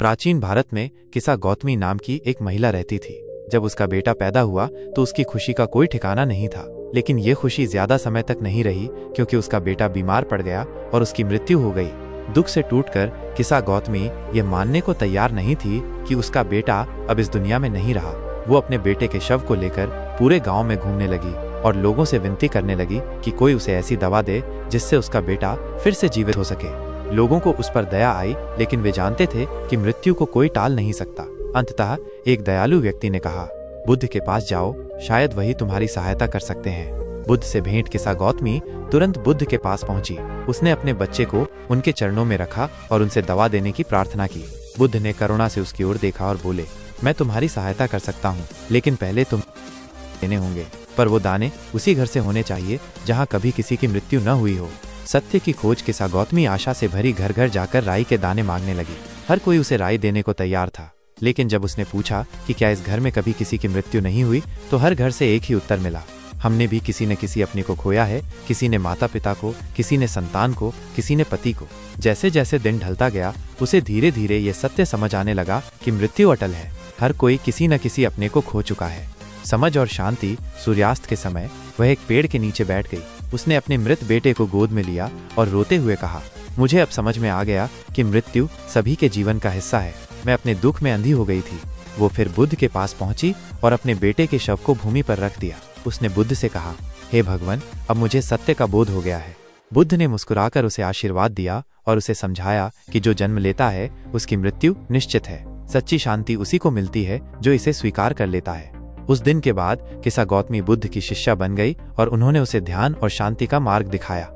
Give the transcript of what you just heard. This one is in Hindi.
प्राचीन भारत में किसा गौतमी नाम की एक महिला रहती थी। जब उसका बेटा पैदा हुआ तो उसकी खुशी का कोई ठिकाना नहीं था। लेकिन ये खुशी ज्यादा समय तक नहीं रही, क्योंकि उसका बेटा बीमार पड़ गया और उसकी मृत्यु हो गई। दुख से टूटकर किसा गौतमी ये मानने को तैयार नहीं थी कि उसका बेटा अब इस दुनिया में नहीं रहा। वो अपने बेटे के शव को लेकर पूरे गांव में घूमने लगी और लोगों से विनती करने लगी कि कोई उसे ऐसी दवा दे जिससे उसका बेटा फिर से जीवित हो सके। लोगों को उस पर दया आई, लेकिन वे जानते थे कि मृत्यु को कोई टाल नहीं सकता। अंततः एक दयालु व्यक्ति ने कहा, बुद्ध के पास जाओ, शायद वही तुम्हारी सहायता कर सकते हैं। बुद्ध से भेंट किसा गौतमी तुरंत बुद्ध के पास पहुंची। उसने अपने बच्चे को उनके चरणों में रखा और उनसे दवा देने की प्रार्थना की। बुद्ध ने करुणा से उसकी ओर देखा और बोले, मैं तुम्हारी सहायता कर सकता हूँ, लेकिन पहले तुम देने होंगे। पर वो दाने उसी घर से होने चाहिए जहाँ कभी किसी की मृत्यु न हुई हो। सत्य की खोज किसा गौतमी आशा से भरी घर घर जाकर राई के दाने मांगने लगी। हर कोई उसे राई देने को तैयार था, लेकिन जब उसने पूछा कि क्या इस घर में कभी किसी की मृत्यु नहीं हुई, तो हर घर से एक ही उत्तर मिला, हमने भी किसी न किसी अपने को खोया है। किसी ने माता पिता को, किसी ने संतान को, किसी ने पति को। जैसे जैसे दिन ढलता गया, उसे धीरे धीरे ये सत्य समझ आने लगा कि मृत्यु अटल है। हर कोई किसी न किसी अपने को खो चुका है। समझ और शांति। सूर्यास्त के समय वह एक पेड़ के नीचे बैठ गई। उसने अपने मृत बेटे को गोद में लिया और रोते हुए कहा, मुझे अब समझ में आ गया कि मृत्यु सभी के जीवन का हिस्सा है। मैं अपने दुख में अंधी हो गई थी। वो फिर बुद्ध के पास पहुंची और अपने बेटे के शव को भूमि पर रख दिया। उसने बुद्ध से कहा, हे भगवान, अब मुझे सत्य का बोध हो गया है। बुद्ध ने मुस्कुराकर उसे आशीर्वाद दिया और उसे समझाया कि जो जन्म लेता है उसकी मृत्यु निश्चित है। सच्ची शांति उसी को मिलती है जो इसे स्वीकार कर लेता है। उस दिन के बाद किसा गौतमी बुद्ध की शिष्या बन गई और उन्होंने उसे ध्यान और शांति का मार्ग दिखाया।